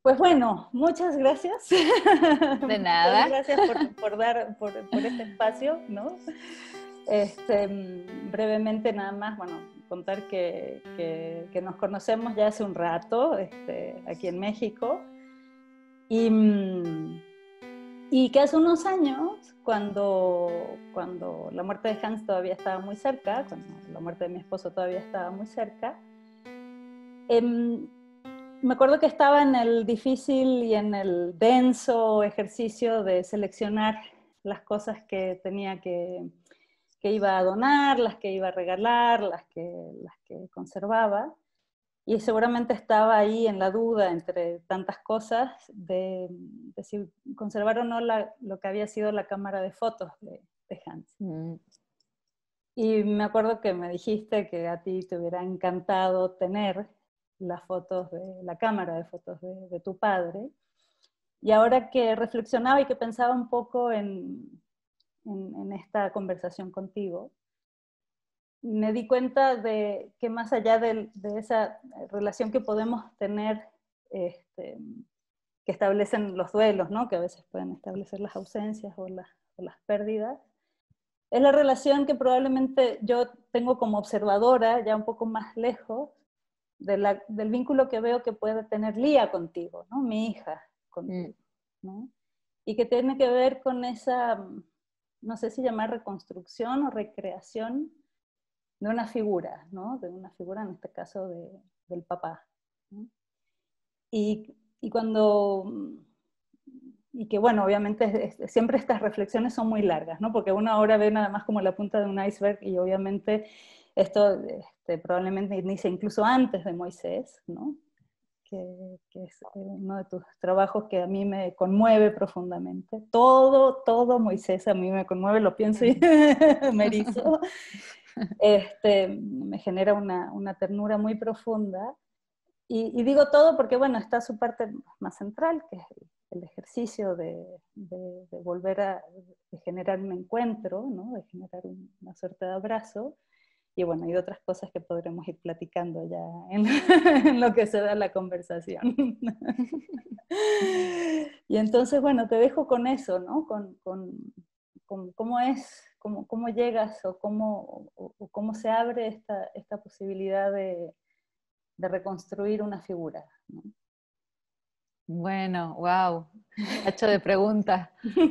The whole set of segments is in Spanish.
Pues bueno, muchas gracias. De Muchas nada. gracias por este espacio, ¿no? Brevemente nada más, bueno, contar que nos conocemos ya hace un rato, aquí en México, y, y que hace unos años, cuando la muerte de Hans todavía estaba muy cerca, cuando la muerte de mi esposo todavía estaba muy cerca, me acuerdo que estaba en el difícil y en el denso ejercicio de seleccionar las cosas que tenía que iba a donar, las que iba a regalar, las que conservaba. Y seguramente estaba ahí en la duda entre tantas cosas de si conservar o no lo que había sido la cámara de fotos de Hans. Y me acuerdo que me dijiste que a ti te hubiera encantado tener las fotos la cámara de fotos de tu padre. Y ahora que reflexionaba y que pensaba un poco en esta conversación contigo, me di cuenta de que más allá de esa relación que podemos tener, que establecen los duelos, ¿no? Que a veces pueden establecer las ausencias o las pérdidas, es la relación que probablemente yo tengo como observadora, ya un poco más lejos, del vínculo que veo que puede tener Lía contigo, ¿no? Mi hija contigo, ¿no? Y que tiene que ver con esa, no sé si llamar reconstrucción o recreación de una figura, ¿no? De una figura, en este caso, del papá, ¿no? Y cuando... Y que bueno, obviamente siempre estas reflexiones son muy largas, ¿no? Porque uno ahora ve nada más como la punta de un iceberg y obviamente esto probablemente inicia incluso antes de Moisés, ¿no? Que es uno de tus trabajos que a mí me conmueve profundamente. Todo Moisés a mí me conmueve, lo pienso y me erizo. Me genera una ternura muy profunda. Y digo todo porque, bueno, está su parte más central, que es el ejercicio de volver de generar un encuentro, ¿no? De generar una suerte de abrazo. Y bueno, hay otras cosas que podremos ir platicando ya en, en lo que se da la conversación. Y entonces, bueno, te dejo con eso, ¿no? Con cómo es, cómo llegas o cómo se abre esta posibilidad de reconstruir una figura, ¿no? Bueno, wow, tacho de preguntas.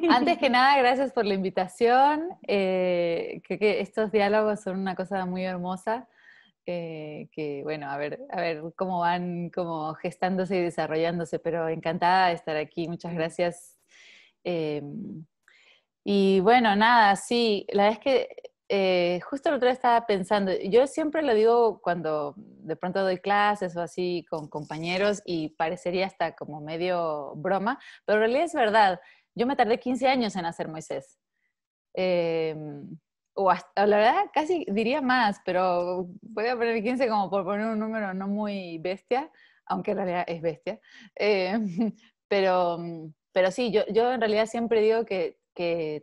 Antes que nada, gracias por la invitación. Creo que estos diálogos son una cosa muy hermosa. Que bueno, a ver cómo van como gestándose y desarrollándose, pero encantada de estar aquí. Muchas gracias. Eh, y bueno, nada, sí, la verdad es que justo el otro día estaba pensando, yo siempre lo digo cuando de pronto doy clases o así con compañeros y parecería hasta como medio broma, pero en realidad es verdad. Yo me tardé 15 años en hacer Moisés. Eh, o hasta, la verdad casi diría más, pero voy a poner 15 como por poner un número no muy bestia, aunque en realidad es bestia. Eh, pero, pero sí, yo en realidad siempre digo que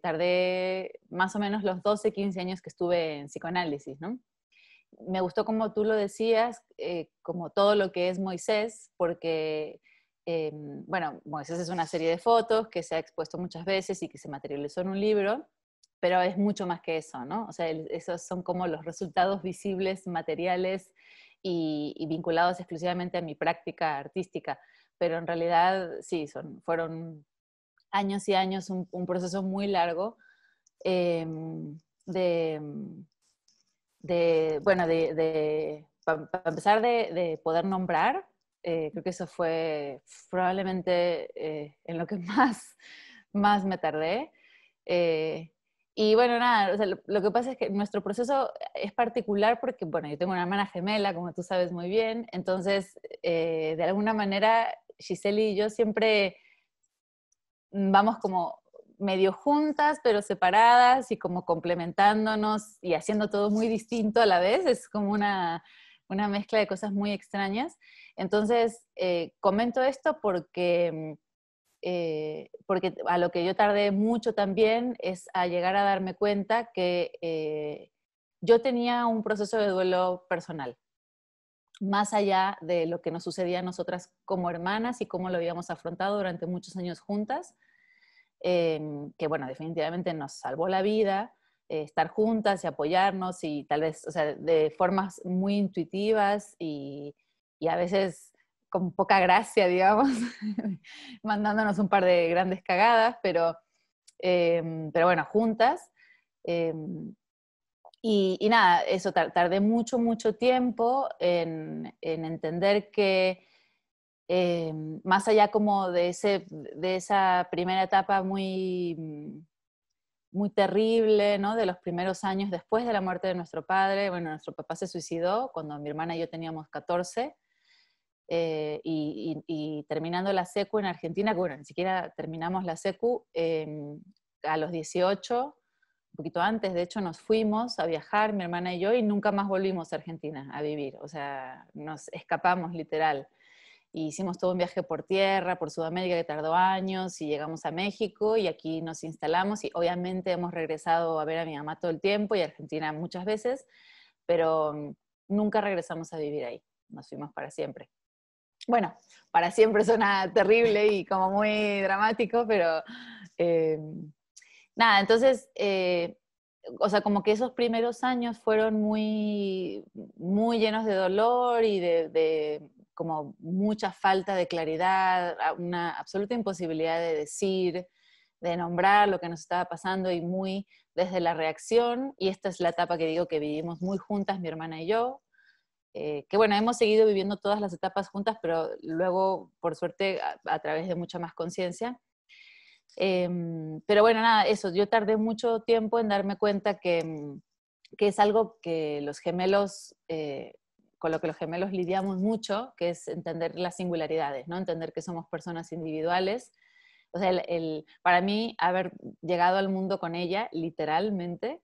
tardé más o menos los 12, 15 años que estuve en psicoanálisis, ¿no? Me gustó como tú lo decías, como todo lo que es Moisés, porque, bueno, Moisés es una serie de fotos que se ha expuesto muchas veces y que se materializó en un libro, pero es mucho más que eso, ¿no? O sea, esos son como los resultados visibles, materiales y vinculados exclusivamente a mi práctica artística, pero en realidad sí, fueron años y años, un proceso muy largo eh, de, bueno, para empezar, de poder nombrar. Creo que eso fue probablemente en lo que más me tardé. Eh, y bueno, nada, o sea, lo que pasa es que nuestro proceso es particular porque, bueno, yo tengo una hermana gemela, como tú sabes muy bien, entonces, de alguna manera, Giselle y yo siempre vamos como medio juntas, pero separadas y como complementándonos y haciendo todo muy distinto a la vez. Es como una mezcla de cosas muy extrañas. Entonces, comento esto porque a lo que yo tardé mucho también es a llegar a darme cuenta que yo tenía un proceso de duelo personal. más allá de lo que nos sucedía a nosotras como hermanas y cómo lo habíamos afrontado durante muchos años juntas, que bueno, definitivamente nos salvó la vida, estar juntas y apoyarnos y tal vez, o sea, de formas muy intuitivas y a veces con poca gracia, digamos, mandándonos un par de grandes cagadas, pero bueno, juntas. Eh, y nada, eso, tardé mucho, mucho tiempo en entender que más allá como de esa primera etapa muy terrible, ¿no? De los primeros años después de la muerte de nuestro padre. Bueno, nuestro papá se suicidó cuando mi hermana y yo teníamos 14, y terminando la secu en Argentina, que bueno, ni siquiera terminamos la secu, a los 18, un poquito antes, de hecho, nos fuimos a viajar, mi hermana y yo, y nunca más volvimos a Argentina a vivir, o sea, nos escapamos literal. Y hicimos todo un viaje por tierra, por Sudamérica, que tardó años, y llegamos a México, y aquí nos instalamos, y obviamente hemos regresado a ver a mi mamá todo el tiempo, y a Argentina muchas veces, pero nunca regresamos a vivir ahí, nos fuimos para siempre. Bueno, para siempre suena terrible y como muy dramático, pero eh, nada, entonces, o sea, como que esos primeros años fueron muy, muy llenos de dolor y de como mucha falta de claridad, una absoluta imposibilidad de decir, de nombrar lo que nos estaba pasando y muy desde la reacción, y esta es la etapa que digo que vivimos muy juntas, mi hermana y yo, que bueno, hemos seguido viviendo todas las etapas juntas, pero luego, por suerte, a través de mucha más conciencia. Pero bueno, nada, eso, yo tardé mucho tiempo en darme cuenta que es algo que los gemelos, con lo que los gemelos lidiamos mucho, que es entender las singularidades, ¿no? Entender que somos personas individuales. O sea, para mí, haber llegado al mundo con ella, literalmente,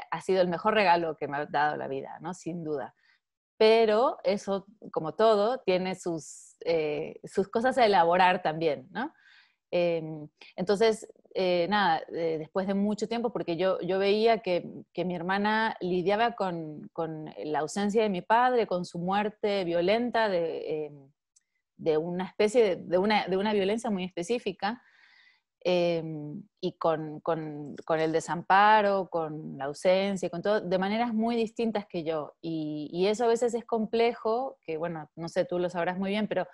ha sido el mejor regalo que me ha dado la vida, ¿no? Sin duda. Pero eso, como todo, tiene sus cosas a elaborar también, ¿no? Entonces, nada, después de mucho tiempo, porque yo veía que mi hermana lidiaba con la ausencia de mi padre, con su muerte violenta de una especie de una violencia muy específica, y con el desamparo, con la ausencia, con todo, de maneras muy distintas que yo. Y eso a veces es complejo, que bueno, no sé, tú lo sabrás muy bien, pero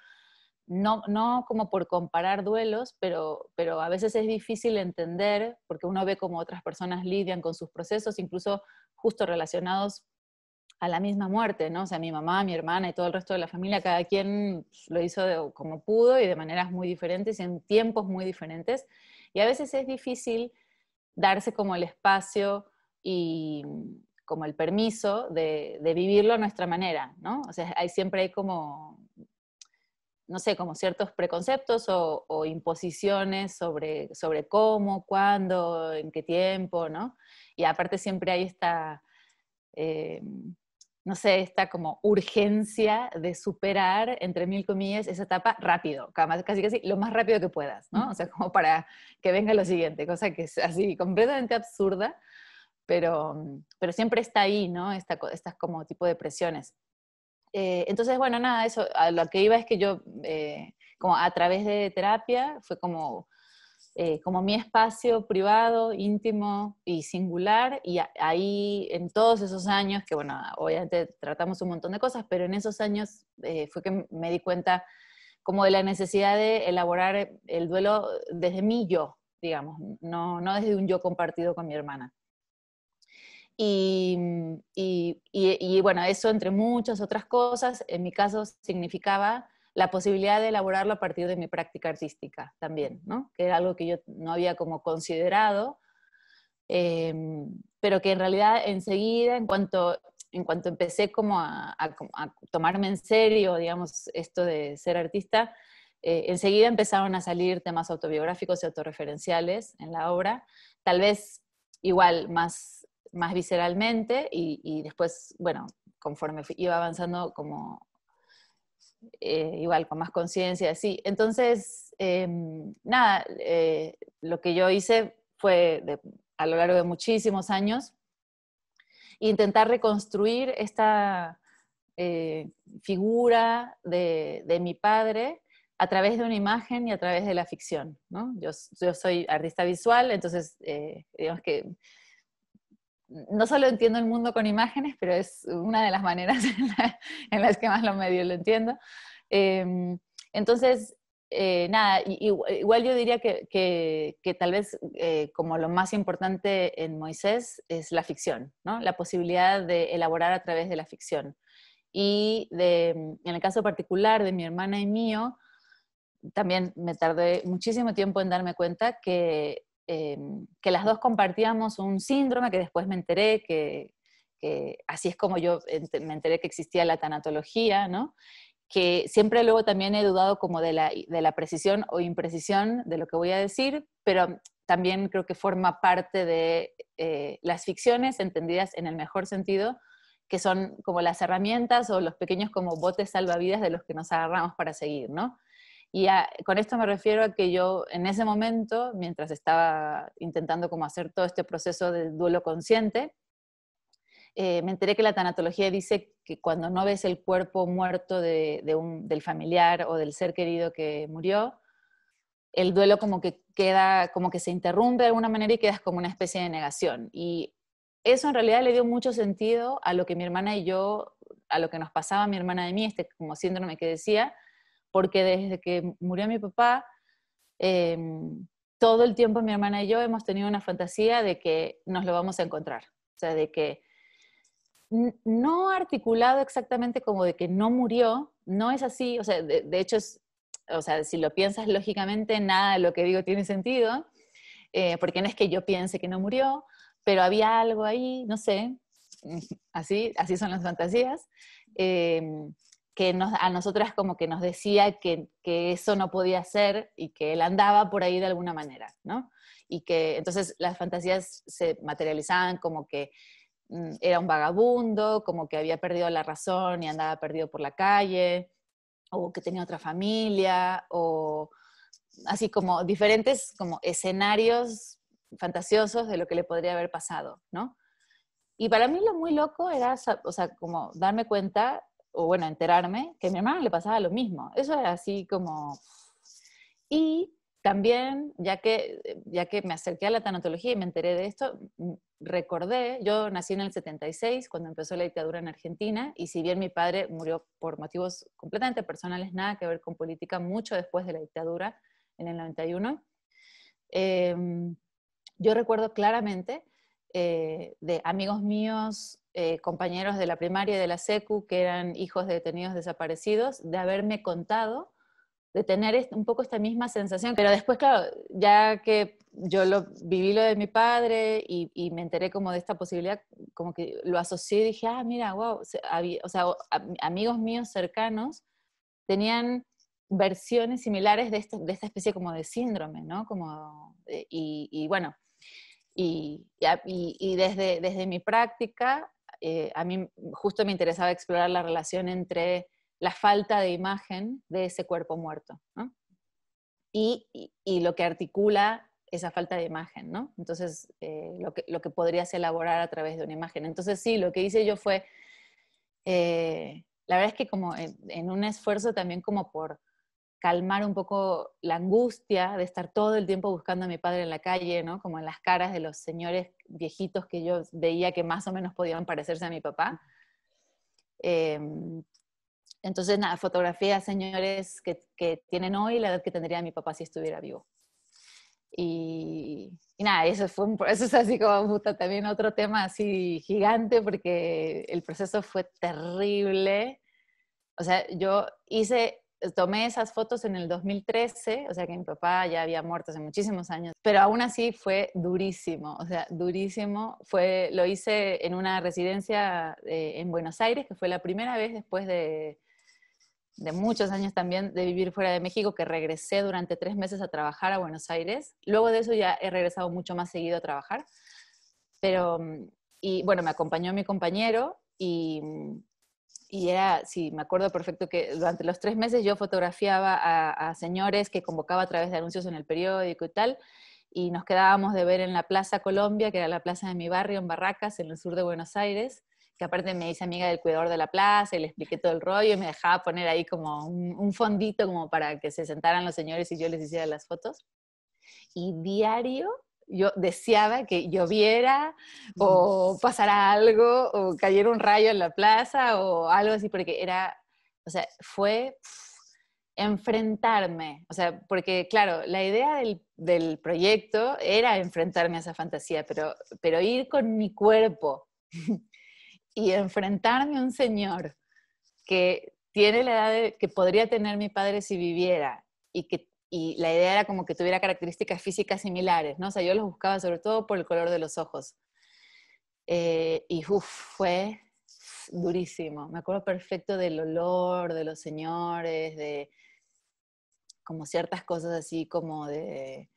no como por comparar duelos, pero a veces es difícil entender, porque uno ve cómo otras personas lidian con sus procesos, incluso justo relacionados a la misma muerte, ¿no? O sea, mi mamá, mi hermana y todo el resto de la familia, cada quien lo hizo como pudo y de maneras muy diferentes y en tiempos muy diferentes. Y a veces es difícil darse como el espacio y como el permiso de vivirlo a nuestra manera, ¿no? O sea, siempre hay como, no sé, como ciertos preconceptos o imposiciones sobre cómo, cuándo, en qué tiempo, ¿no? Y aparte siempre hay esta, eh, no sé, esta como urgencia de superar, entre mil comillas, esa etapa rápido, casi casi lo más rápido que puedas, ¿no? O sea, como para que venga lo siguiente, cosa que es así completamente absurda, pero siempre está ahí, ¿no? Estas como tipo de presiones. Entonces, bueno, nada, eso, a lo que iba es que yo, como a través de terapia, fue como mi espacio privado, íntimo y singular, y ahí en todos esos años, que bueno, obviamente tratamos un montón de cosas, pero en esos años fue que me di cuenta como de la necesidad de elaborar el duelo desde mi yo, digamos, no desde un yo compartido con mi hermana. Y bueno, eso entre muchas otras cosas, en mi caso significaba la posibilidad de elaborarlo a partir de mi práctica artística también, ¿no? Que era algo que yo no había como considerado, eh, pero que en realidad enseguida, en cuanto empecé como a tomarme en serio, digamos, esto de ser artista, enseguida empezaron a salir temas autobiográficos y autorreferenciales en la obra, tal vez igual más visceralmente y después, bueno, conforme iba avanzando como igual con más conciencia, así. Entonces, nada, lo que yo hice fue a lo largo de muchísimos años intentar reconstruir figura de mi padre a través de una imagen y a través de la ficción, ¿no? Yo soy artista visual, entonces digamos que no solo entiendo el mundo con imágenes, pero es una de las maneras en las que más lo medio lo entiendo. Entonces, nada, igual yo diría que tal vez como lo más importante en Moisés es la ficción, ¿no? La posibilidad de elaborar a través de la ficción. Y en el caso particular de mi hermana y mío, también me tardé muchísimo tiempo en darme cuenta que las dos compartíamos un síndrome que después me enteré que así es como yo me enteré que existía la tanatología, ¿no? Que siempre luego también he dudado como de la precisión o imprecisión de lo que voy a decir, pero también creo que forma parte de las ficciones entendidas en el mejor sentido, que son como las herramientas o los pequeños como botes salvavidas de los que nos agarramos para seguir, ¿no? Y con esto me refiero a que yo en ese momento, mientras estaba intentando como hacer todo este proceso de duelo consciente, me enteré que la tanatología dice que cuando no ves el cuerpo muerto del familiar o del ser querido que murió, el duelo como que queda, como que se interrumpe de alguna manera y quedas como una especie de negación. Y eso en realidad le dio mucho sentido a lo que mi hermana y yo, a lo que nos pasaba a mi hermana y a mí, este como síndrome que decía, porque desde que murió mi papá, eh, todo el tiempo mi hermana y yo hemos tenido una fantasía de que nos lo vamos a encontrar. O sea, de que no articulado exactamente como de que no murió, no es así, o sea, de hecho, o sea, si lo piensas lógicamente, nada de lo que digo tiene sentido, porque no es que yo piense que no murió, pero había algo ahí, no sé, así son las fantasías, eh, que a nosotras como que nos decía que eso no podía ser y que él andaba por ahí de alguna manera, ¿no? Y que entonces las fantasías se materializaban como que era un vagabundo, como que había perdido la razón y andaba perdido por la calle, o que tenía otra familia, o así como diferentes como escenarios fantasiosos de lo que le podría haber pasado, ¿no? Y para mí lo muy loco era, o sea, como darme cuenta, o bueno, enterarme, que a mi hermana le pasaba lo mismo. Eso era así como... Y también, ya que me acerqué a la tanatología y me enteré de esto, recordé, yo nací en el 76, cuando empezó la dictadura en Argentina, y si bien mi padre murió por motivos completamente personales, nada que ver con política, mucho después de la dictadura, en el 91, eh, yo recuerdo claramente de amigos míos, compañeros de la primaria y de la secu, que eran hijos de detenidos desaparecidos, de haberme contado, de tener un poco esta misma sensación. Pero después, claro, ya que yo viví lo de mi padre y me enteré como de esta posibilidad, como que lo asocié y dije, ah, mira, wow, o sea, amigos míos cercanos tenían versiones similares de esta especie como de síndrome, ¿no? Como, y bueno, y desde mi práctica, a mí justo me interesaba explorar la relación entre la falta de imagen de ese cuerpo muerto, ¿no? Y lo que articula esa falta de imagen, ¿no? Entonces, lo que podrías elaborar a través de una imagen. Entonces, sí, lo que hice yo fue, la verdad es que como en un esfuerzo también como por calmar un poco la angustia de estar todo el tiempo buscando a mi padre en la calle, ¿no? Como en las caras de los señores viejitos que yo veía que más o menos podían parecerse a mi papá. Eh, entonces, nada, fotografié a señores que tienen hoy la edad que tendría mi papá si estuviera vivo. Y nada, eso es así como puta, también otro tema así gigante porque el proceso fue terrible. O sea, tomé esas fotos en el 2013, o sea que mi papá ya había muerto hace muchísimos años, pero aún así fue durísimo, o sea, durísimo. Lo hice en una residencia en Buenos Aires, que fue la primera vez después de muchos años también de vivir fuera de México, que regresé durante 3 meses a trabajar a Buenos Aires. Luego de eso ya he regresado mucho más seguido a trabajar, pero, y bueno, me acompañó mi compañero y era, sí, me acuerdo perfecto que durante los 3 meses yo fotografiaba a señores que convocaba a través de anuncios en el periódico y tal, y nos quedábamos de ver en la Plaza Colombia, que era la plaza de mi barrio, en Barracas, en el sur de Buenos Aires, que aparte me hice amiga del cuidador de la plaza y le expliqué todo el rollo y me dejaba poner ahí como un fondito como para que se sentaran los señores y yo les hiciera las fotos. Y diario yo deseaba que lloviera o pasara algo o cayera un rayo en la plaza o algo así, porque era, o sea, fue enfrentarme, o sea, porque claro, la idea del proyecto era enfrentarme a esa fantasía, pero ir con mi cuerpo y enfrentarme a un señor que tiene la edad que podría tener mi padre si viviera y la idea era como que tuviera características físicas similares, ¿no? O sea, yo los buscaba sobre todo por el color de los ojos. Y fue durísimo. Me acuerdo perfecto del olor de los señores, de como ciertas cosas así como de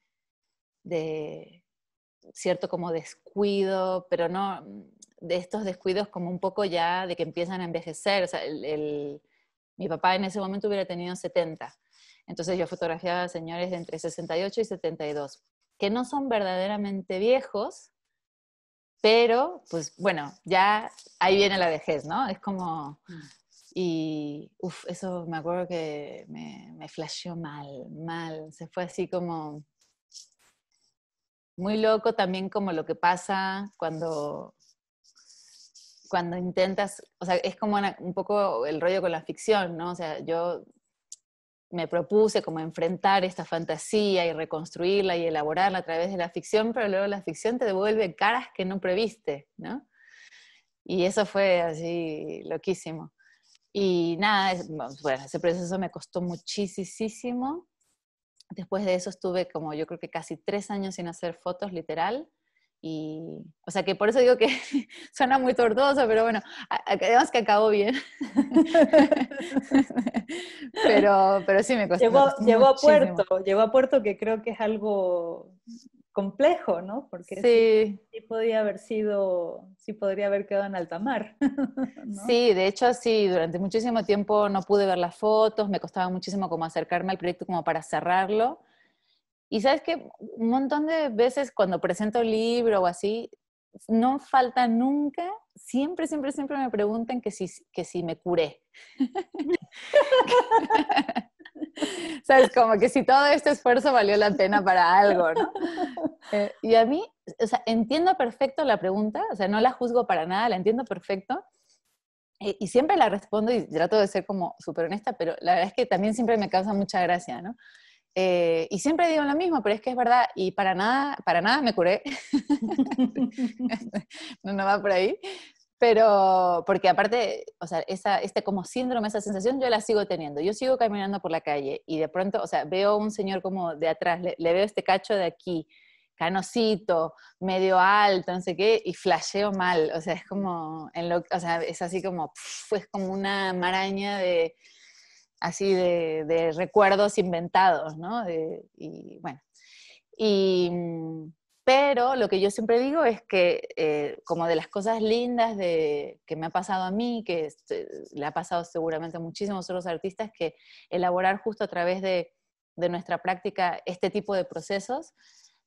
cierto como descuido, pero no de estos descuidos como un poco ya de que empiezan a envejecer. O sea, mi papá en ese momento hubiera tenido 70. Entonces yo fotografiaba a señores de entre 68 y 72, que no son verdaderamente viejos, pero pues bueno, ya ahí viene la vejez, ¿no? Es como... Y eso me acuerdo que me flasheó mal. Se fue así como muy loco también como lo que pasa cuando intentas, o sea, es como un poco el rollo con la ficción, ¿no? O sea, yo me propuse como enfrentar esta fantasía y reconstruirla y elaborarla a través de la ficción, pero luego la ficción te devuelve caras que no previste, ¿no? Y eso fue así loquísimo. Y nada, bueno, ese proceso me costó muchísimo. Después de eso estuve como yo creo que casi 3 años sin hacer fotos, literal. Y, o sea que por eso digo que suena muy tortuoso, pero bueno, digamos que acabó bien. pero sí, me costó muchísimo. Llegó a puerto, que creo que es algo complejo, ¿no? Porque sí, Sí, sí podía haber sido, sí podría haber quedado en alta mar, ¿no? sí, de hecho sí, durante muchísimo tiempo no pude ver las fotos, me costaba muchísimo como acercarme al proyecto como para cerrarlo. Y sabes que un montón de veces cuando presento el libro o así, no falta nunca, siempre me preguntan que si me curé. Sabes, como que si todo este esfuerzo valió la pena para algo, ¿no? Y a mí, o sea, entiendo perfecto la pregunta, o sea, no la juzgo para nada, la entiendo perfecto. Y siempre la respondo y trato de ser como súper honesta, pero la verdad es que también siempre me causa mucha gracia, ¿no? Y siempre digo lo mismo, pero es que es verdad, y para nada me curé. No va por ahí. Pero, porque aparte, o sea, este como síndrome, esa sensación, yo la sigo teniendo. Yo sigo caminando por la calle y de pronto, o sea, veo a un señor como de atrás, le veo este cacho de aquí, canosito, medio alto, no sé qué, y flasheo mal. O sea, es como, o sea, es así como, es como una maraña así de recuerdos inventados, ¿no? Y bueno, y, pero lo que yo siempre digo es que como de las cosas lindas que me ha pasado a mí, que le ha pasado seguramente a muchísimos otros artistas, que elaborar justo a través de nuestra práctica este tipo de procesos,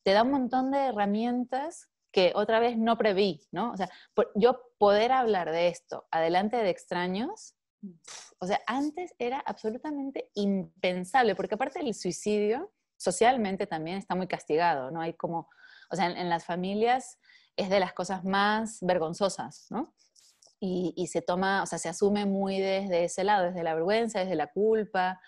te da un montón de herramientas que otra vez no preví, ¿no? O sea, yo poder hablar de esto adelante de extraños, o sea, antes era absolutamente impensable, porque aparte del suicidio, socialmente también está muy castigado, ¿no? Hay como, o sea, en las familias es de las cosas más vergonzosas, ¿no? Y se toma, o sea, se asume muy desde ese lado, desde la vergüenza, desde la culpa.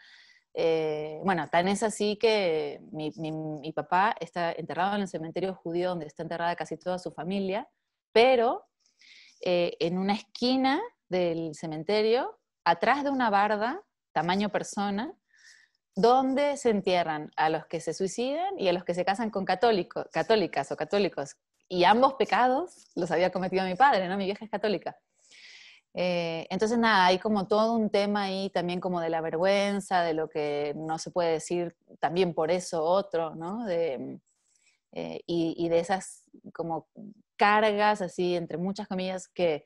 Bueno, tan es así que mi papá está enterrado en el cementerio judío donde está enterrada casi toda su familia, pero en una esquina del cementerio, atrás de una barda, tamaño persona, donde se entierran a los que se suicidan y a los que se casan con católicas o católicos. Y ambos pecados los había cometido mi padre, ¿no? Mi vieja es católica. Entonces, nada, hay como todo un tema ahí también como de la vergüenza, de lo que no se puede decir también por eso otro, ¿no? Y de esas como cargas, así, entre muchas comillas, que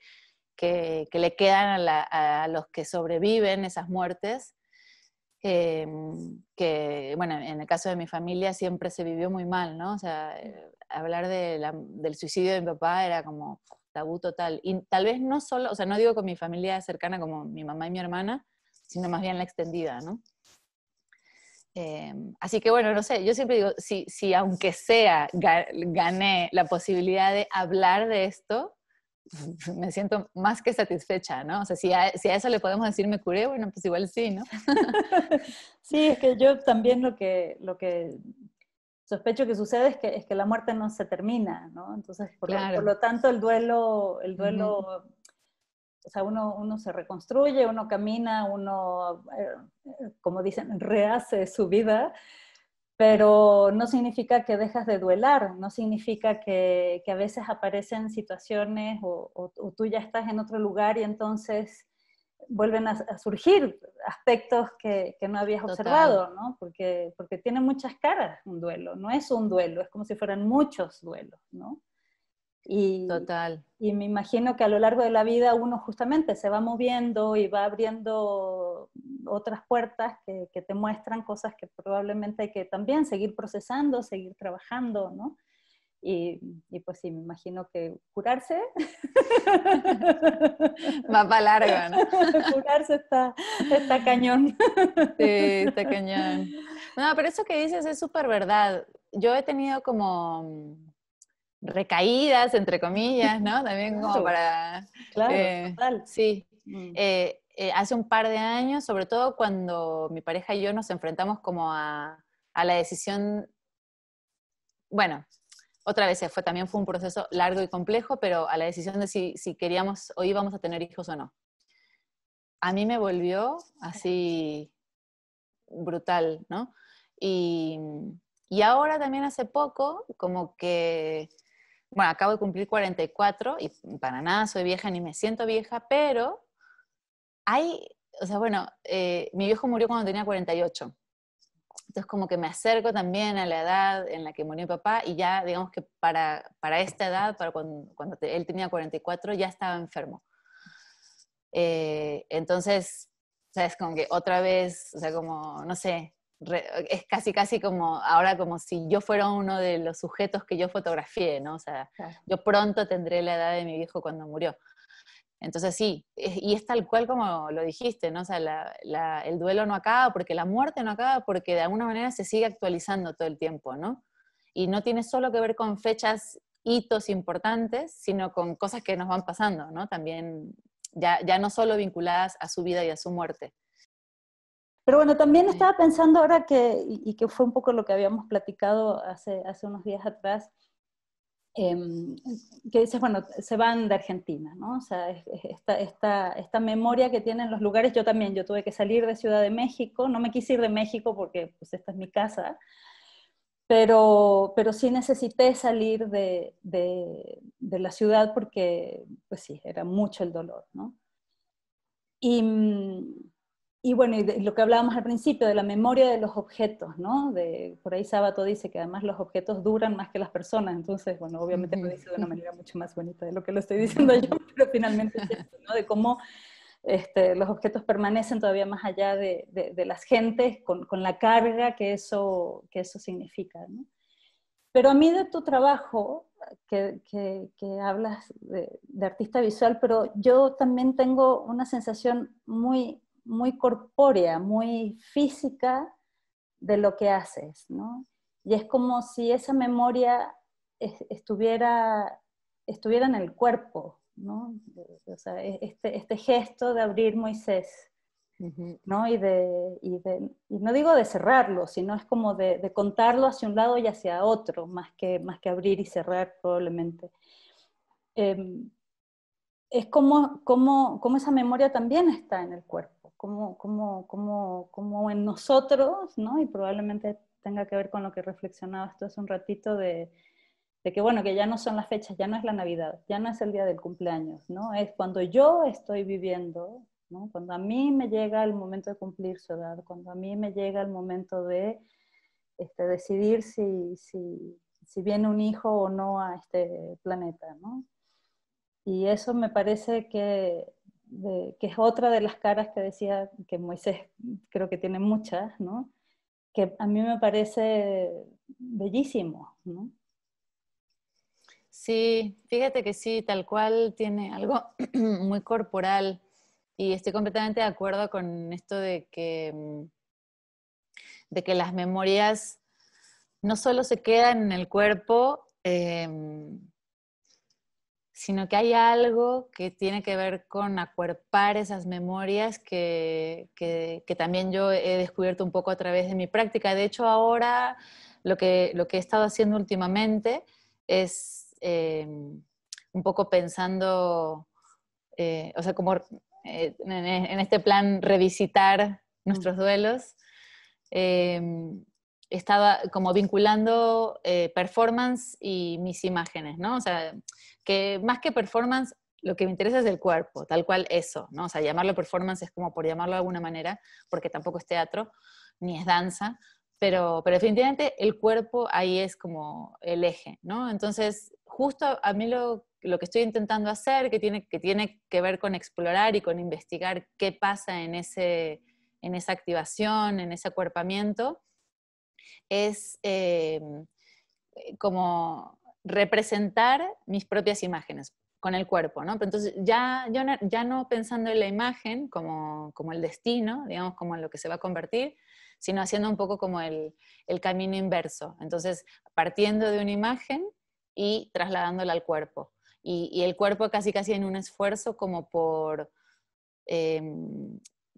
le quedan a los que sobreviven esas muertes, que, bueno, en el caso de mi familia siempre se vivió muy mal, ¿no? O sea, hablar del suicidio de mi papá era como tabú total. Y tal vez no solo, o sea, no digo con mi familia cercana como mi mamá y mi hermana, sino más bien la extendida, ¿no? Así que bueno, no sé, yo siempre digo, si aunque sea gané la posibilidad de hablar de esto, me siento más que satisfecha, ¿no? O sea, si a eso le podemos decir me curé, bueno, pues igual sí, ¿no? Sí, es que yo también lo que sospecho que sucede es que la muerte no se termina, ¿no? Entonces, por Claro. lo tanto, el duelo, Ujú. o sea, uno se reconstruye, uno camina, uno, como dicen, rehace su vida, pero no significa que dejas de duelar, no significa que a veces aparecen situaciones o tú ya estás en otro lugar y entonces vuelven a surgir aspectos que no habías Total, observado, ¿no? Porque tiene muchas caras un duelo, no es un duelo, es como si fueran muchos duelos, ¿no? Y, total. y me imagino que a lo largo de la vida uno justamente se va moviendo y va abriendo otras puertas que te muestran cosas que probablemente hay que también seguir procesando, seguir trabajando, ¿no? Y pues sí, me imagino que curarse, Va para largo, ¿no? curarse está cañón. Sí, está cañón. No, pero eso que dices es súper verdad. Yo he tenido como recaídas, entre comillas, ¿no? También como Claro, para... claro, total. sí. Mm. Hace un par de años, sobre todo cuando mi pareja y yo nos enfrentamos como a la decisión, bueno, otra vez también fue un proceso largo y complejo, pero a la decisión de si queríamos o íbamos a tener hijos o no. A mí me volvió así brutal, ¿no? Y, y ahora también hace poco, como que, bueno, acabo de cumplir 44 y para nada soy vieja ni me siento vieja, pero hay, o sea, bueno, mi viejo murió cuando tenía 48. Entonces como que me acerco también a la edad en la que murió mi papá y ya digamos que para esta edad, para cuando él tenía 44, ya estaba enfermo. Entonces, ¿sabes? Como que otra vez, o sea, como, no sé, es casi, casi como, ahora como si yo fuera uno de los sujetos que yo fotografié, ¿no? O sea, Claro. yo pronto tendré la edad de mi viejo cuando murió. Entonces sí, y es tal cual como lo dijiste, ¿no? O sea, el duelo no acaba porque la muerte no acaba porque de alguna manera se sigue actualizando todo el tiempo, ¿no? Y no tiene solo que ver con fechas, hitos importantes, sino con cosas que nos van pasando, ¿no? También ya no solo vinculadas a su vida y a su muerte. Pero bueno, también Sí. estaba pensando ahora y que fue un poco lo que habíamos platicado hace unos días atrás, eh, que dices, bueno, se van de Argentina, ¿no? O sea, esta memoria que tienen los lugares, yo tuve que salir de Ciudad de México, no me quise ir de México porque pues esta es mi casa, pero sí necesité salir de la ciudad porque, pues sí, era mucho el dolor, ¿no? Y, y bueno, lo que hablábamos al principio, de la memoria de los objetos, ¿no? Por ahí Sábato dice que además los objetos duran más que las personas, entonces, bueno, obviamente lo dice de una manera mucho más bonita de lo que lo estoy diciendo yo, pero finalmente es eso, ¿no? De cómo los objetos permanecen todavía más allá de las gentes, con la carga que eso significa, ¿no? Pero a mí de tu trabajo, que hablas de artista visual, pero yo también tengo una sensación muy, muy corpórea, muy física de lo que haces, ¿no? Y es como si esa memoria estuviera en el cuerpo, ¿no? O sea, este gesto de abrir Moisés, Ujú. ¿no? Y no digo de cerrarlo, sino es como de contarlo hacia un lado y hacia otro, más que abrir y cerrar probablemente. Eh, es como esa memoria también está en el cuerpo, como en nosotros, ¿no? Y probablemente tenga que ver con lo que reflexionabas tú hace un ratito de que, bueno, que ya no son las fechas, ya no es la Navidad, ya no es el día del cumpleaños, ¿no? Es cuando yo estoy viviendo, ¿no? Cuando a mí me llega el momento de cumplir su edad, cuando a mí me llega el momento de decidir si viene un hijo o no a este planeta, ¿no? Y eso me parece que es otra de las caras que decía que Moisés creo que tiene muchas, ¿no? Que a mí me parece bellísimo, ¿no? Sí, fíjate que sí, tal cual tiene algo muy corporal y estoy completamente de acuerdo con esto de que las memorias no solo se quedan en el cuerpo, sino que hay algo que tiene que ver con acuerpar esas memorias que también yo he descubierto un poco a través de mi práctica. De hecho, ahora lo que he estado haciendo últimamente es un poco pensando, o sea, como en este plan revisitar nuestros duelos. Estaba como vinculando performance y mis imágenes, ¿no? O sea, que más que performance, lo que me interesa es el cuerpo, tal cual eso, ¿no? O sea, llamarlo performance es como por llamarlo de alguna manera, porque tampoco es teatro, ni es danza, pero definitivamente el cuerpo ahí es como el eje, ¿no? Entonces, justo a mí lo que estoy intentando hacer, que tiene que ver con explorar y con investigar qué pasa en esa activación, en ese acuerpamiento, es como representar mis propias imágenes con el cuerpo, ¿no? Pero entonces ya no pensando en la imagen como el destino, digamos, como en lo que se va a convertir, sino haciendo un poco como el camino inverso. Entonces, partiendo de una imagen y trasladándola al cuerpo. Y el cuerpo casi en un esfuerzo eh,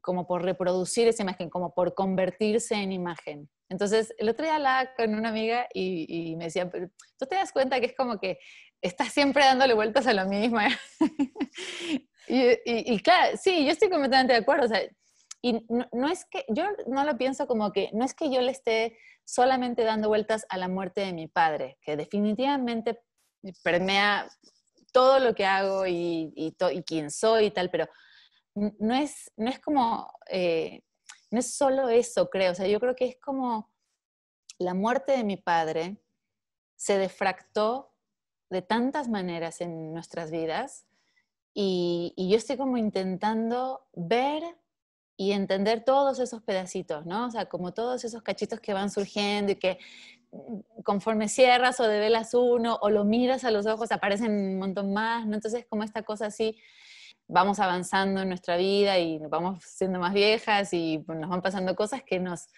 como por reproducir esa imagen, como por convertirse en imagen. Entonces, el otro día hablaba con una amiga y me decía, pero ¿tú te das cuenta que es como que estás siempre dándole vueltas a lo mismo? Y claro, sí, yo estoy completamente de acuerdo. O sea, y no es que, yo no lo pienso como que, no es que yo le esté solamente dando vueltas a la muerte de mi padre, que definitivamente permea todo lo que hago y quién soy y tal, pero no es como, no es solo eso, creo. O sea, yo creo que es como la muerte de mi padre se defractó de tantas maneras en nuestras vidas y yo estoy como intentando ver y entender todos esos pedacitos, ¿no? O sea, como todos esos cachitos que van surgiendo y que conforme cierras o develas uno o lo miras a los ojos aparecen un montón más, ¿no? Entonces como esta cosa así, vamos avanzando en nuestra vida y vamos siendo más viejas y nos van pasando cosas que nos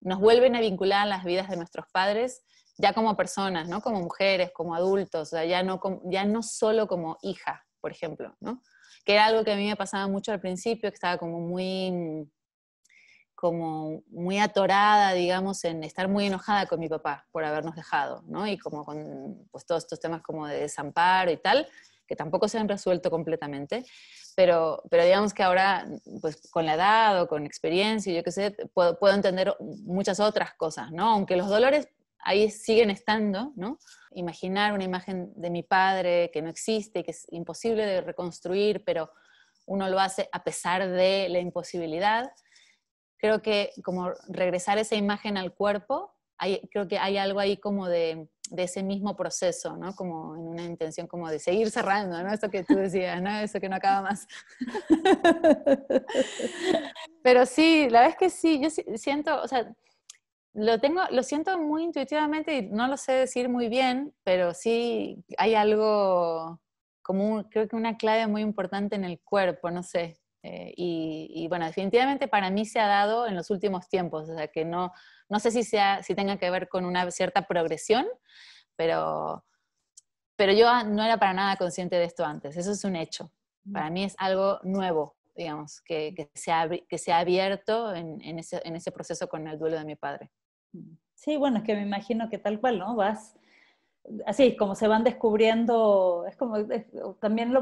vuelven a vincular a las vidas de nuestros padres, ya como personas, ¿no? Como mujeres, como adultos, o sea, ya no solo como hija, por ejemplo, ¿no? Que era algo que a mí me pasaba mucho al principio, que estaba como muy atorada, digamos, en estar muy enojada con mi papá por habernos dejado, ¿no? Y como con pues, todos estos temas como de desamparo y tal, que tampoco se han resuelto completamente, pero digamos que ahora, pues con la edad o con experiencia, yo qué sé, puedo entender muchas otras cosas, ¿no? Aunque los dolores ahí siguen estando, ¿no? Imaginar una imagen de mi padre que no existe, que es imposible de reconstruir, pero uno lo hace a pesar de la imposibilidad. Creo que como regresar esa imagen al cuerpo, creo que hay algo ahí como de ese mismo proceso, ¿no? Como en una intención como de seguir cerrando, ¿no? Eso que tú decías, ¿no? Eso que no acaba más. Pero sí, la verdad es que sí, yo siento, o sea, lo siento muy intuitivamente y no lo sé decir muy bien, pero sí hay algo creo que una clave muy importante en el cuerpo, no sé. Y bueno, definitivamente para mí se ha dado en los últimos tiempos, o sea que no sé si tenga que ver con una cierta progresión, pero, pero yo no era para nada consciente de esto antes, eso es un hecho. Para mí es algo nuevo, digamos, que se ha abierto en ese proceso con el duelo de mi padre. Sí, bueno, es que me imagino que tal cual, ¿no? Así, como se van descubriendo, también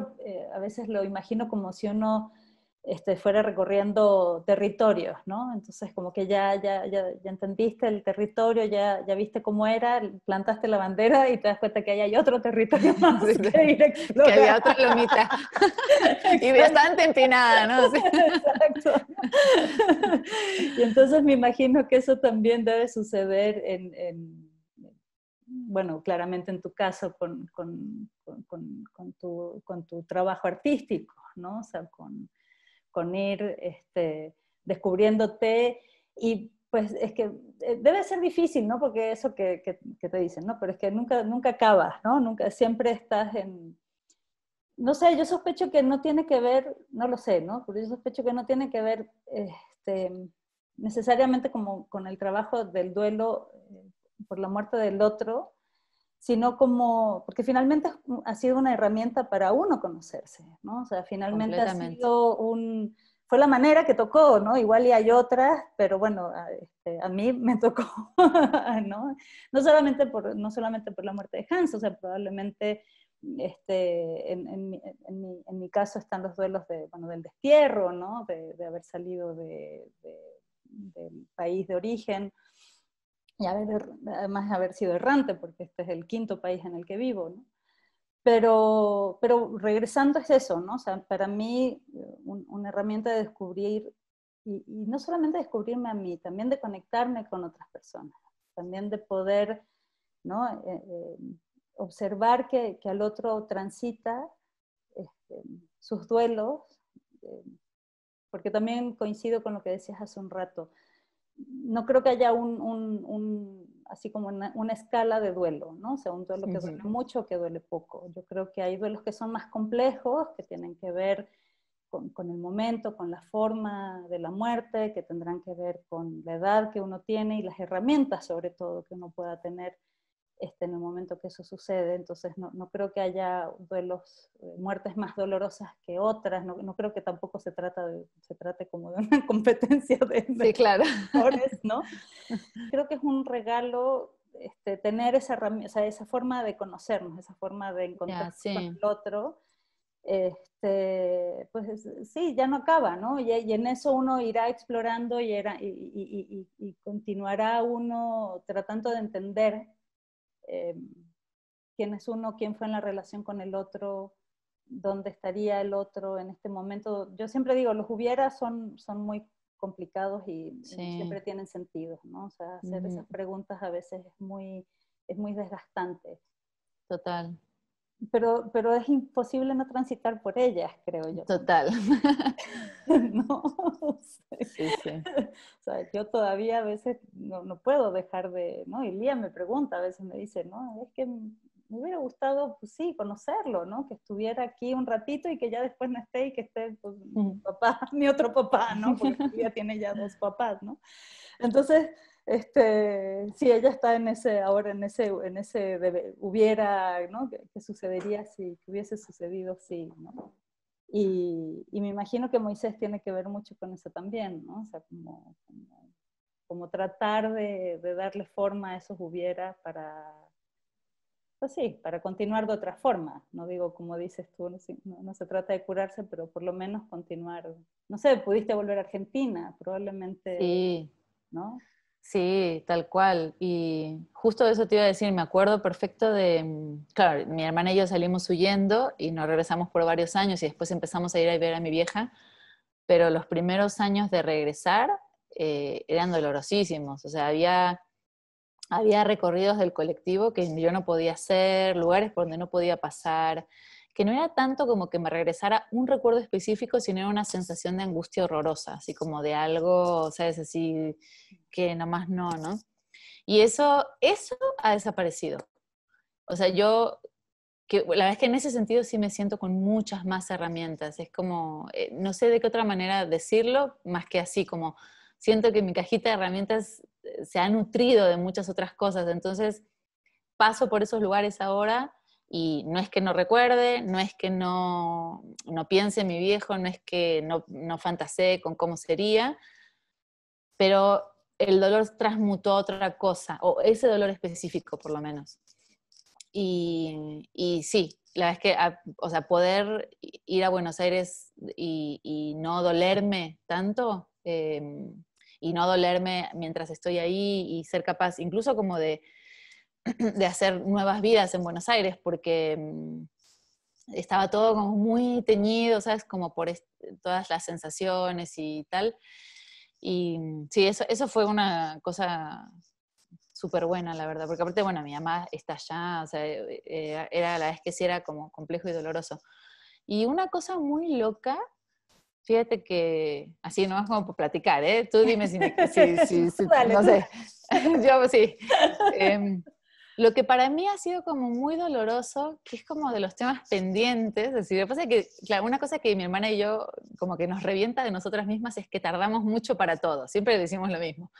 a veces lo imagino como si uno fuera recorriendo territorios, ¿no? Entonces como que ya entendiste el territorio, ya viste cómo era, plantaste la bandera y te das cuenta que ahí hay otro territorio más Sí, que ir a que explorar. había otra lomita y bastante empinada, ¿no? Sí. Exacto. Y entonces me imagino que eso también debe suceder bueno, claramente en tu caso con tu trabajo artístico, ¿no? O sea, con ir descubriéndote y Pues es que debe ser difícil, ¿no? Porque eso que te dicen, ¿no? Pero es que nunca acabas, ¿no? Nunca, siempre estás en... No sé, yo sospecho que no tiene que ver, no lo sé, ¿no? Pero yo sospecho que no tiene que ver necesariamente como con el trabajo del duelo por la muerte del otro, sino como, porque finalmente ha sido una herramienta para uno conocerse, ¿no? O sea, finalmente ha Completamente. sido fue la manera que tocó, ¿no? Igual y hay otras, pero bueno, a mí me tocó, ¿no? No solamente por la muerte de Hans, o sea, probablemente en mi caso están los duelos del destierro, ¿no? De haber salido del país de origen, y además haber sido errante, porque este es el quinto país en el que vivo, ¿no? Pero regresando es eso, ¿no? O sea, para mí una herramienta de descubrir, y no solamente descubrirme a mí, también de conectarme con otras personas, también de poder, ¿no? Observar que al otro transita sus duelos, eh, porque también coincido con lo que decías hace un rato. No creo que haya así como una escala de duelo, ¿no? O sea, un duelo que duele mucho o que duele poco. Yo creo que hay duelos que son más complejos, que tienen que ver con el momento, con la forma de la muerte, que tendrán que ver con la edad que uno tiene y las herramientas, sobre todo, que uno pueda tener en el momento que eso sucede. Entonces no creo que haya duelos, muertes más dolorosas que otras. No creo que tampoco se trate como de una competencia Sí, claro. mejores, ¿no? Creo que es un regalo tener o sea, esa forma de conocernos, esa forma de Ya, encontrarnos con sí. el otro. Pues sí, ya no acaba, ¿no? Y en eso uno irá explorando y continuará uno tratando de entender eh, quién es uno, quién fue en la relación con el otro, dónde estaría el otro en este momento. Yo siempre digo, los hubieras son muy complicados y no Sí. siempre tienen sentido, ¿no? O sea, hacer esas preguntas a veces es muy desgastante. Total. Pero es imposible no transitar por ellas, creo yo también. Total. ¿No? Sí, sí. O sea, yo todavía a veces no puedo dejar de, ¿no? Y Lía me pregunta, a veces me dice, ¿no? Es que me hubiera gustado, pues sí, conocerlo, ¿no? Que estuviera aquí un ratito y que ya después no esté y que esté, pues, mi papá, mi otro papá, ¿no? Porque Lía tiene ya dos papás, ¿no? Entonces, sí, ella está ahora en ese hubiera, ¿no? ¿Qué sucedería si, qué hubiese sucedido si, ¿no? Y me imagino que Moisés tiene que ver mucho con eso también, ¿no? O sea, como tratar de darle forma a esos hubiera pues sí, para continuar de otra forma. No digo como dices tú, no se trata de curarse, pero por lo menos continuar. No sé, pudiste volver a Argentina, probablemente, Sí, ¿no? sí, tal cual. Y justo de eso te iba a decir, me acuerdo perfecto claro, mi hermana y yo salimos huyendo y nos regresamos por varios años y después empezamos a ir a ver a mi vieja, pero los primeros años de regresar eran dolorosísimos. O sea, había recorridos del colectivo que yo no podía hacer, lugares por donde no podía pasar, que no era tanto como que me regresara un recuerdo específico, sino era una sensación de angustia horrorosa, así como de algo, ¿sabes? Así que nomás ¿no? Y eso ha desaparecido. O sea, la verdad es que en ese sentido sí me siento con muchas más herramientas. Es como, no sé de qué otra manera decirlo, más que así, como siento que mi cajita de herramientas se ha nutrido de muchas otras cosas. Entonces, paso por esos lugares ahora y no es que no recuerde, no es que no piense en mi viejo, no es que no fantasee con cómo sería, pero el dolor transmutó a otra cosa, o ese dolor específico por lo menos. Y sí, la verdad es que, o sea, poder ir a Buenos Aires y no dolerme tanto, y no dolerme mientras estoy ahí y ser capaz, incluso como de hacer nuevas vidas en Buenos Aires, porque estaba todo como muy teñido, ¿sabes? Como por todas las sensaciones y tal. Y sí, eso fue una cosa súper buena, la verdad, porque aparte, bueno, mi mamá está allá, o sea, era la vez que sí era como complejo y doloroso. Y una cosa muy loca Fíjate que, así no es como por platicar, ¿eh? Tú dime si, Dale, no tú. sé, yo sí. Lo que para mí ha sido como muy doloroso, que es como de los temas pendientes, es decir, lo que pasa es que, claro, una cosa que mi hermana y yo como que nos revienta de nosotras mismas es que tardamos mucho para todo, siempre decimos lo mismo.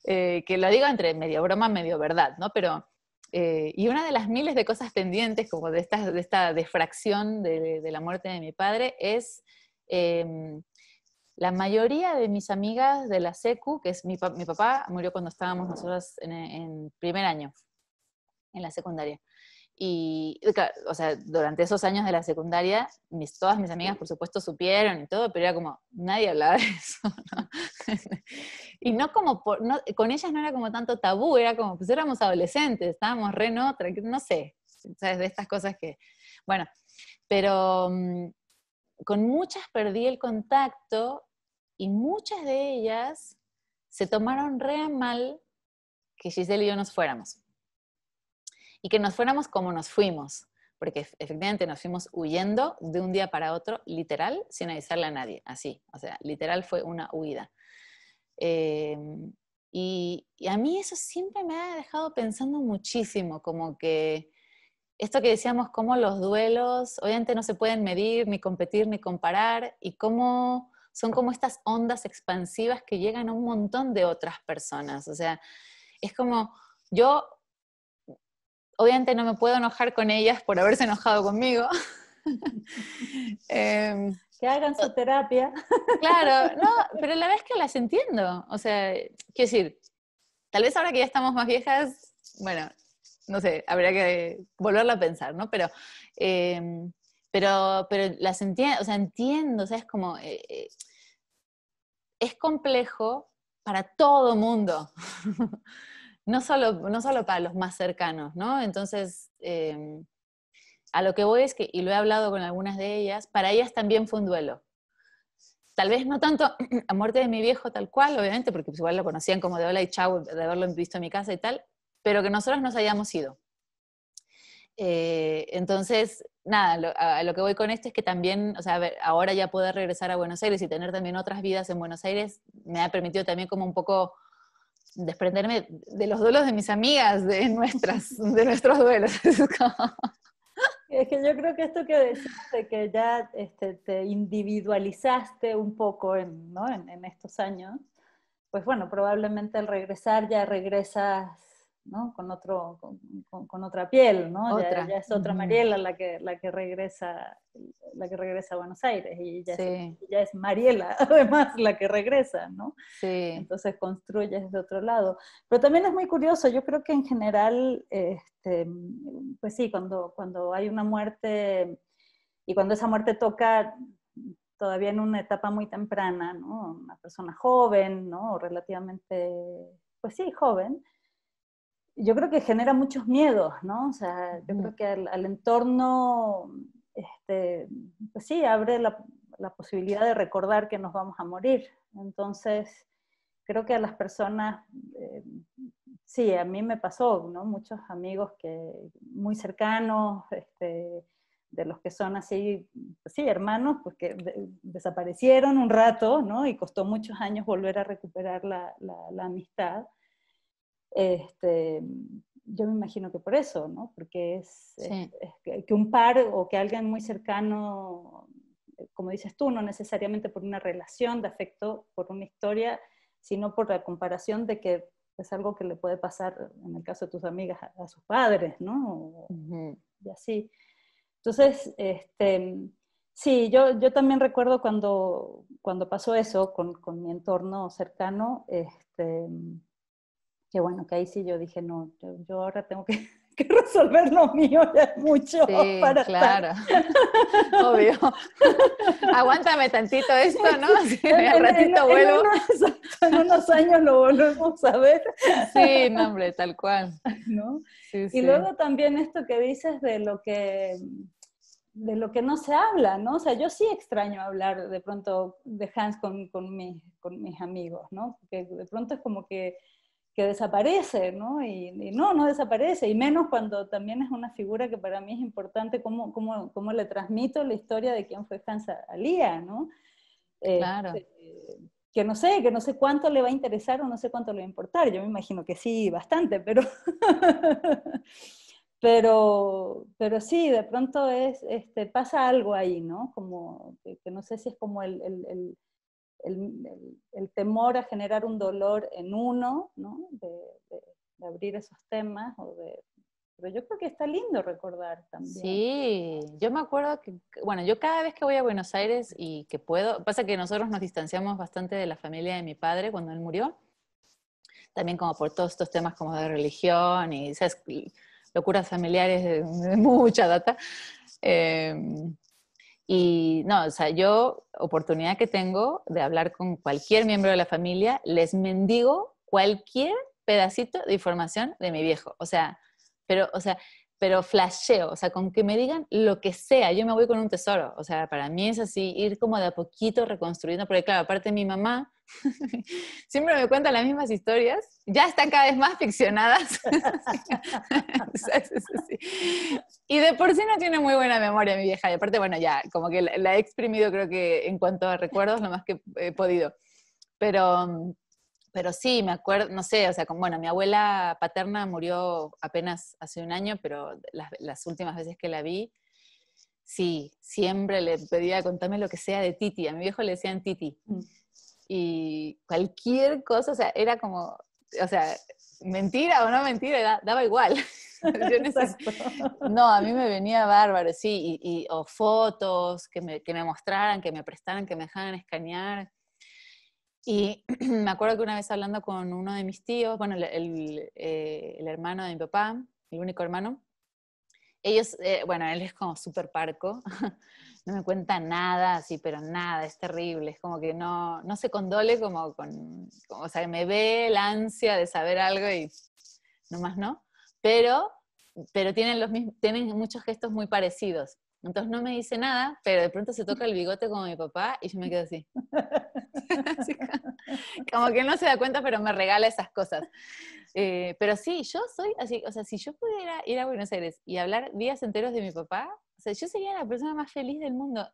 Que lo digo entre medio broma, medio verdad, ¿no? Pero, y una de las miles de cosas pendientes, como de esta defracción de la muerte de mi padre, es la mayoría de mis amigas de la secu, que es mi papá, murió cuando estábamos nosotros en primer año, en la secundaria. Y, o sea, durante esos años de la secundaria, todas mis amigas, por supuesto, supieron y todo, pero era como, nadie hablaba de eso, ¿no? Y no como, con ellas no era como tanto tabú, era como, pues éramos adolescentes, estábamos re en otra, no sé, ¿sabes? De estas cosas que, bueno, pero con muchas perdí el contacto y muchas de ellas se tomaron re a mal que Giselle y yo nos fuéramos. Y que nos fuéramos como nos fuimos, porque efectivamente nos fuimos huyendo de un día para otro, literal, sin avisarle a nadie, así, o sea, literal fue una huida. Y a mí eso siempre me ha dejado pensando muchísimo, como que esto que decíamos, cómo los duelos obviamente no se pueden medir, ni competir, ni comparar, y cómo son como estas ondas expansivas que llegan a un montón de otras personas. O sea, es como, yo obviamente no me puedo enojar con ellas por haberse enojado conmigo. Que hagan su terapia. Claro, no, pero la verdad es que las entiendo. O sea, quiero decir, tal vez ahora que ya estamos más viejas, bueno, no sé, habría que volverlo a pensar, ¿no? Pero las entiendo, o sea, entiendo, o sea, es como, es complejo para todo mundo, no solo para los más cercanos, ¿no? Entonces, a lo que voy es que, y lo he hablado con algunas de ellas, para ellas también fue un duelo. Tal vez no tanto la muerte de mi viejo tal cual, obviamente, porque pues igual lo conocían como de hola y chau, de haberlo visto en mi casa y tal, pero que nosotros nos hayamos ido. Entonces, nada, a lo que voy con esto es que también, o sea, a ver, ahora ya poder regresar a Buenos Aires y tener también otras vidas en Buenos Aires, me ha permitido también como un poco desprenderme de los duelos de mis amigas, de nuestros duelos. Es que yo creo que esto que decías de que ya te individualizaste un poco ¿no? en estos años, pues bueno, probablemente al regresar ya regresas, ¿no? Con otra piel, ¿no? Otra. Ya es otra Uh-huh. Mariela la que regresa a Buenos Aires y Sí, ya es Mariela además la que regresa, ¿no? sí. Entonces construyes de otro lado. Pero también es muy curioso, yo creo que en general, pues sí, cuando hay una muerte y cuando esa muerte toca todavía en una etapa muy temprana, ¿no? Una persona joven, ¿no? Relativamente, pues sí, joven, yo creo que genera muchos miedos, ¿no? O sea, yo Uh-huh. creo que al entorno, pues sí, abre la posibilidad de recordar que nos vamos a morir. Entonces, creo que a las personas, eh, sí, a mí me pasó, ¿no? Muchos amigos muy cercanos, de los que son así, pues sí, hermanos, pues que desaparecieron un rato, ¿no? Y costó muchos años volver a recuperar la amistad. Este, yo me imagino que por eso, ¿no? Porque Sí. es que un par o que alguien muy cercano, como dices tú, no necesariamente por una relación de afecto, por una historia, sino por la comparación de que es algo que le puede pasar, en el caso de tus amigas, a sus padres, ¿no? Uh-huh. Y así. Entonces, sí, yo también recuerdo cuando pasó eso con mi entorno cercano, que bueno, que ahí sí yo dije, no, yo ahora tengo que, que resolver lo mío, ya es mucho Sí, para estar. claro. Obvio. Aguántame tantito esto, ¿no? Así, al ratito En vuelvo. en unos años lo volvemos a ver, Sí, no, hombre, tal cual. ¿no? Sí, Y sí. luego también esto que dices de lo que no se habla, ¿no? O sea, yo sí extraño hablar de pronto de Hans con mis amigos, ¿no? Porque de pronto es como que desaparece, ¿no? Y no desaparece, y menos cuando también es una figura que para mí es importante cómo le transmito la historia de quién fue Hans Alía, ¿no? Claro. Que no sé cuánto le va a interesar o no sé cuánto le va a importar. Yo me imagino que sí, bastante, pero, pero sí, de pronto pasa algo ahí, ¿no? Como que no sé si es como el temor a generar un dolor en uno, ¿no? De abrir esos temas, pero yo creo que está lindo recordar también. Sí, yo me acuerdo que, bueno, yo cada vez que voy a Buenos Aires y que puedo, pasa que nosotros nos distanciamos bastante de la familia de mi padre cuando él murió, también como por todos estos temas como de religión y esas locuras familiares de mucha data. Eh, y no, o sea, yo, oportunidad que tengo de hablar con cualquier miembro de la familia, les mendigo cualquier pedacito de información de mi viejo. O sea, pero flasheo, o sea, con que me digan lo que sea, yo me voy con un tesoro. O sea, para mí es así, ir como de a poquito reconstruyendo, porque claro, aparte mi mamá siempre me cuenta las mismas historias, ya están cada vez más ficcionadas. Y de por sí no tiene muy buena memoria mi vieja, y aparte, bueno, ya, como que la he exprimido creo que en cuanto a recuerdos lo más que he podido. Pero, pero sí, me acuerdo, no sé, o sea, como, bueno, mi abuela paterna murió apenas hace un año, pero las últimas veces que la vi, sí, siempre le pedía contarme lo que sea de Titi. A mi viejo le decían Titi. Y cualquier cosa, o sea, era como, o sea, mentira o no mentira, daba igual. Exacto. No, a mí me venía bárbaro, sí, o fotos que me mostraran, que me prestaran, que me dejaran escanear. Y me acuerdo que una vez hablando con uno de mis tíos, bueno, el hermano de mi papá, el único hermano, ellos, bueno, él es como súper parco, no me cuenta nada, así, pero nada, es terrible, es como que no se condole o sea, me ve el ansia de saber algo y nomás no, pero, pero tienen muchos gestos muy parecidos. Entonces no me dice nada, pero de pronto se toca el bigote como mi papá y yo me quedo así. Así como que no se da cuenta, pero me regala esas cosas. Pero sí, yo soy así, o sea, si yo pudiera ir a Buenos Aires y hablar días enteros de mi papá, o sea, yo sería la persona más feliz del mundo.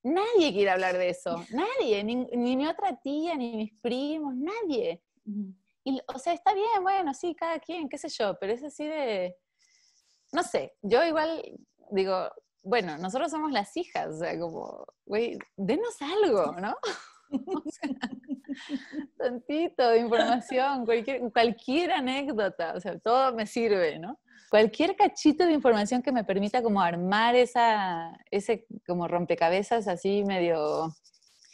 Nadie quiere hablar de eso, nadie, ni mi otra tía, ni mis primos, nadie. Y, o sea, está bien, bueno, sí, cada quien, qué sé yo, pero es así de, no sé, yo igual digo, bueno, nosotros somos las hijas, o sea, como, güey, denos algo, ¿no? O sea, tantito de información, cualquier anécdota, o sea, todo me sirve, ¿no? Cualquier cachito de información que me permita como armar ese como rompecabezas así medio...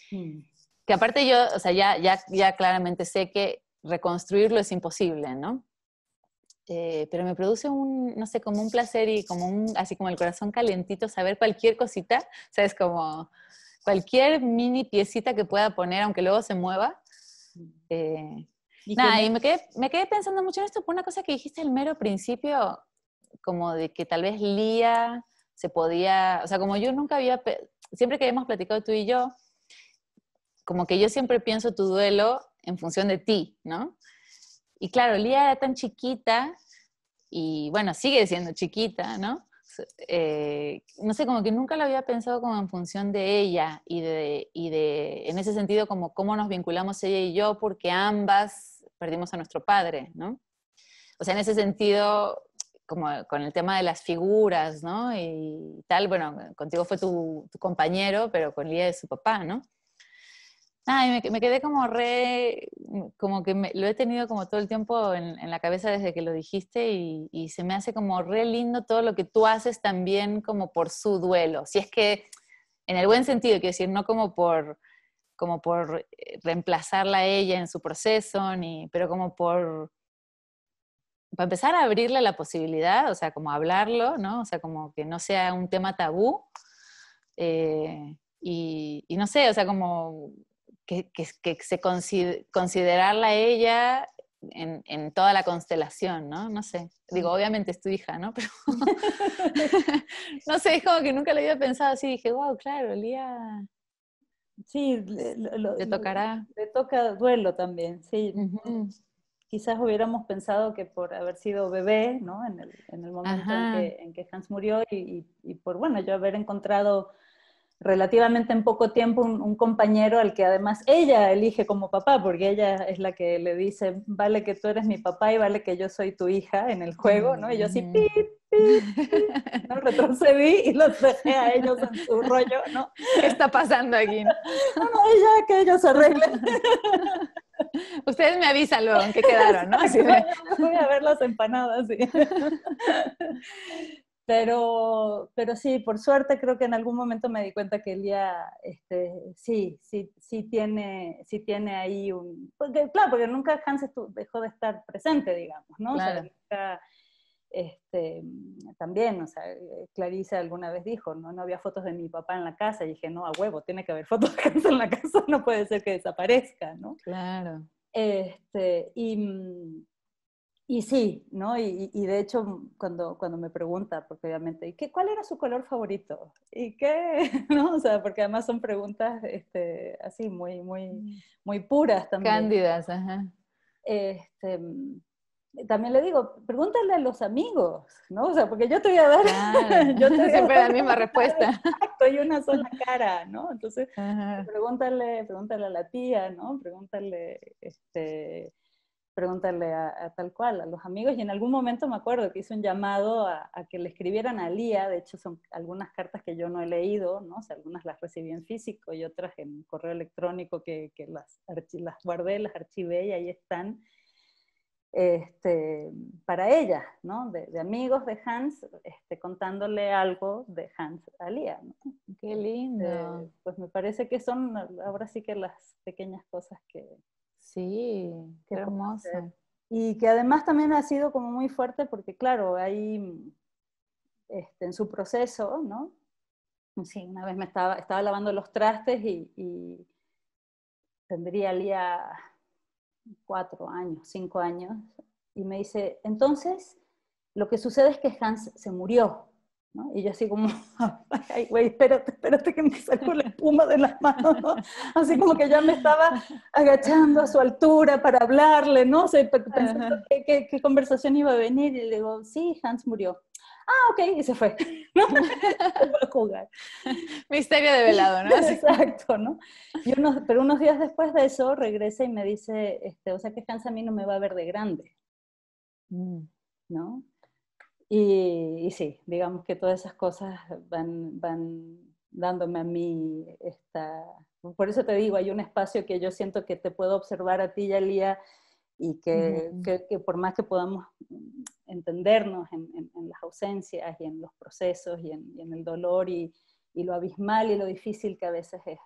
Que aparte yo, o sea, ya claramente sé que reconstruirlo es imposible, ¿no? Pero me produce no sé, como un placer y así como el corazón calientito saber cualquier cosita, ¿sabes? Como cualquier mini piecita que pueda poner, aunque luego se mueva. Y Nada, y me quedé pensando mucho en esto por una cosa que dijiste al mero principio, como de que tal vez Lía se podía, o sea, como yo nunca siempre que hemos platicado tú y yo, como que yo siempre pienso tu duelo en función de ti, ¿no? Y claro, Lía era tan chiquita y bueno, sigue siendo chiquita, ¿no? No sé, como que nunca lo había pensado como en función de ella en ese sentido, como cómo nos vinculamos ella y yo, porque ambas perdimos a nuestro padre, ¿no? O sea, en ese sentido, como con el tema de las figuras, ¿no? Y tal, bueno, contigo fue tu compañero, pero con Lía es su papá, ¿no? Ah, y me quedé como como que lo he tenido como todo el tiempo en la cabeza desde que lo dijiste y se me hace como re lindo todo lo que tú haces también como por su duelo. Si es que, en el buen sentido, quiero decir, no como por reemplazarla a ella en su proceso, pero como para empezar a abrirle la posibilidad, o sea, como hablarlo, ¿no? O sea, como que no sea un tema tabú. Y no sé, o sea, como que se considerarla a ella en toda la constelación, ¿no? No sé. Digo, obviamente es tu hija, ¿no? Pero no sé, es como que nunca lo había pensado así. Dije, wow, claro, Lía sí, le tocará. le toca duelo también, sí. Ujú. Quizás hubiéramos pensado que por haber sido bebé, ¿no? En el momento Ajá, en que Hans murió y por, bueno, yo haber encontrado relativamente en poco tiempo un compañero al que además ella elige como papá, porque ella es la que le dice, vale que tú eres mi papá y vale que yo soy tu hija en el juego, ¿no? Y yo así, pip, pip, pip, ¿no? Retrocedí y los dejé a ellos en su rollo, ¿no? ¿Qué está pasando aquí? No, no, ella, que ellos se arreglen. Ustedes me avisan luego en qué quedaron, ¿no? Así Exacto, yo me voy a ver las empanadas, sí. Pero sí, por suerte creo que en algún momento me di cuenta que Elía sí tiene ahí porque, claro, porque nunca Hans dejó de estar presente, digamos, ¿no? Claro. O sea, nunca, también, o sea, Clarice alguna vez dijo, ¿no? No había fotos de mi papá en la casa, y dije, no, a huevo, tiene que haber fotos de Hans en la casa, no puede ser que desaparezca, ¿no? Claro. Y sí, ¿no? Y de hecho, cuando me pregunta, porque obviamente, ¿cuál era su color favorito? ¿Y qué? ¿No? O sea, porque además son preguntas así, muy puras también. Cándidas, ajá. Este, también le digo, pregúntale a los amigos, ¿no? O sea, porque yo te voy a dar... Claro. Yo te voy a Siempre dar la misma respuesta. exacto, y una sola cara, ¿no? Entonces, Ajá. pregúntale a la tía, ¿no? Pregúntale a tal cual, a los amigos, y en algún momento me acuerdo que hice un llamado a que le escribieran a Lía, de hecho son algunas cartas que yo no he leído, ¿no? O sea, algunas las recibí en físico y otras en correo electrónico que las guardé, las archivé y ahí están, para ella, ¿no? De amigos de Hans, contándole algo de Hans a Lía, ¿no? Qué lindo. Pues me parece que son ahora sí que las pequeñas cosas Sí, qué que puedo hacer. hermoso. Y que además también ha sido como muy fuerte porque, claro, ahí en su proceso, ¿no? Sí, una vez estaba lavando los trastes y tendría Lía 4 años, 5 años, y me dice, entonces, lo que sucede es que Hans se murió, ¿no? Y yo así como, ay, güey, espérate que me saco la espuma de las manos, ¿no? Así como que ya me estaba agachando a su altura para hablarle, ¿no? O sea, pensando qué conversación iba a venir, y le digo, sí, Hans murió. Ah, ok, y se fue, ¿no? Se fue a jugar. Misterio de velado, ¿no? Sí. Exacto, ¿no? Pero unos días después de eso regresa y me dice, o sea que Hans a mí no me va a ver de grande, ¿no? Y sí, digamos que todas esas cosas van dándome a mí por eso te digo, hay un espacio que yo siento que te puedo observar a ti y a Lía, y que por más que podamos entendernos en las ausencias y en los procesos y en el dolor y lo abismal y lo difícil que a veces es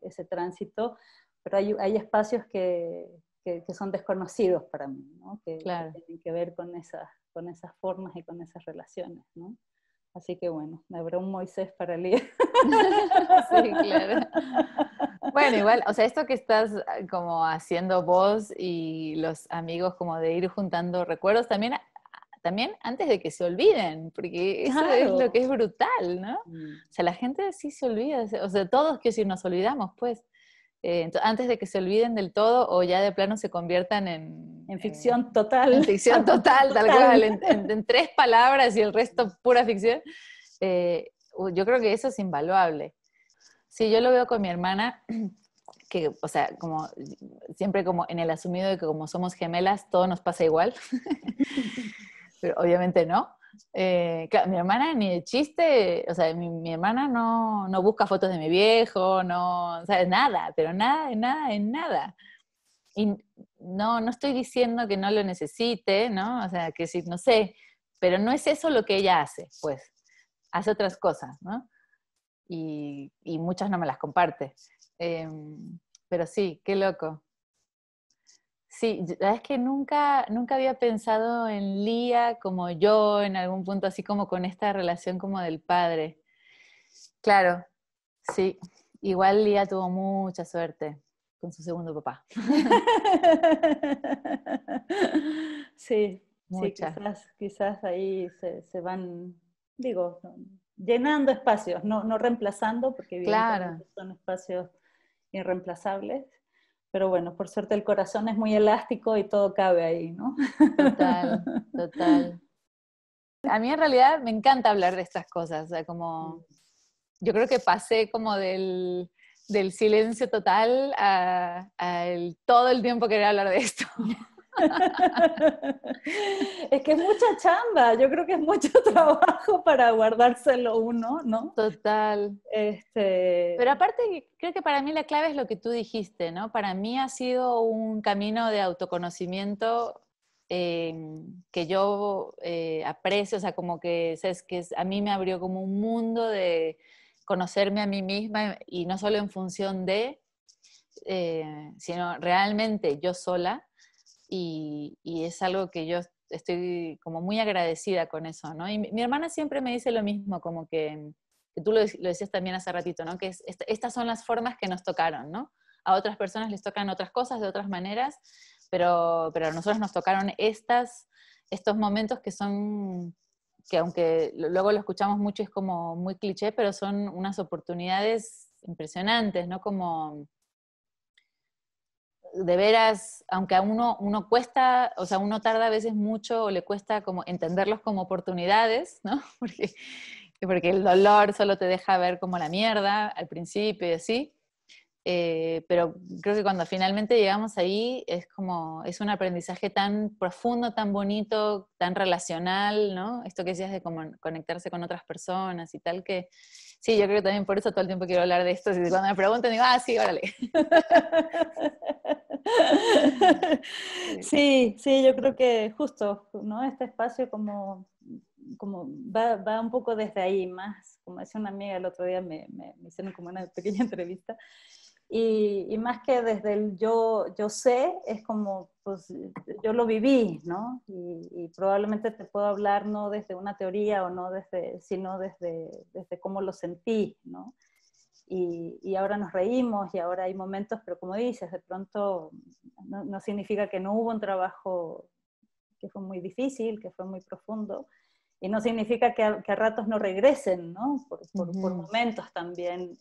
ese tránsito, pero hay espacios que son desconocidos para mí, ¿no? Claro. Que tienen que ver con esas formas y con esas relaciones, ¿no? Así que bueno, habrá un Moisés para leer. Sí, claro. Bueno, igual, o sea, esto que estás como haciendo vos y los amigos como de ir juntando recuerdos también antes de que se olviden, porque eso es Claro. lo que es brutal, ¿no? O sea, la gente sí se olvida, o sea, todos, quiero decir, nos olvidamos, pues. Antes de que se olviden del todo o ya de plano se conviertan en ficción total. En ficción total, tal cual, en 3 palabras y el resto pura ficción. Yo creo que eso es invaluable. Sí, yo lo veo con mi hermana, que, o sea, como siempre como en el asumido de que como somos gemelas, todo nos pasa igual, pero obviamente no. Claro, mi hermana ni de chiste, o sea, mi hermana no busca fotos de mi viejo, no, o sea, nada, pero nada, de nada, de nada. Y no estoy diciendo que no lo necesite, ¿no? O sea, que sí, no sé, pero no es eso lo que ella hace, pues, hace otras cosas, ¿no? Y muchas no me las comparte. Pero sí, qué loco. Sí, es que nunca había pensado en Lía como yo, en algún punto, así como con esta relación como del padre. Claro, sí. Igual Lía tuvo mucha suerte con su segundo papá. Sí, sí, Mucha. quizás ahí se van, digo, llenando espacios, no reemplazando, porque Claro. evidentemente son espacios irreemplazables, pero bueno, por suerte el corazón es muy elástico y todo cabe ahí, ¿no? Total, total. A mí en realidad me encanta hablar de estas cosas, o sea, como yo creo que pasé como del silencio total todo el tiempo querer hablar de esto. Es que es mucha chamba, yo creo que es mucho trabajo para guardárselo uno, ¿no? Total. Pero aparte, creo que para mí la clave es lo que tú dijiste, ¿no? Para mí ha sido un camino de autoconocimiento que yo aprecio, o sea, como que, ¿sabes? Que a mí me abrió como un mundo de conocerme a mí misma y no solo en función de, sino realmente yo sola. Y es algo que yo estoy como muy agradecida con eso, ¿no? Y mi hermana siempre me dice lo mismo, como que tú lo decías también hace ratito, ¿no? Que estas son las formas que nos tocaron, ¿no? A otras personas les tocan otras cosas de otras maneras, pero a nosotros nos tocaron estos momentos que son, que aunque luego lo escuchamos mucho es como muy cliché, pero son unas oportunidades impresionantes, ¿no? Como de veras, aunque a uno cuesta, o sea, uno tarda a veces mucho o le cuesta como entenderlos como oportunidades, ¿no? Porque el dolor solo te deja ver como la mierda al principio y así. Pero creo que cuando finalmente llegamos ahí es un aprendizaje tan profundo, tan bonito, tan relacional, ¿no? Esto que decías de como conectarse con otras personas y tal, que sí, yo creo que también por eso todo el tiempo quiero hablar de esto. Y cuando me preguntan digo, sí, órale. Sí, sí, yo creo que justo, ¿no? Este espacio como va un poco desde ahí, más, como decía una amiga el otro día, me hicieron como una pequeña entrevista, y más que desde el yo sé, es como, pues, yo lo viví, ¿no? Y probablemente te puedo hablar no desde una teoría o no sino desde cómo lo sentí, ¿no? Y ahora nos reímos y ahora hay momentos, pero como dices, de pronto no significa que no hubo un trabajo que fue muy difícil, que fue muy profundo, y no significa que a ratos no regresen, ¿no? Por momentos también,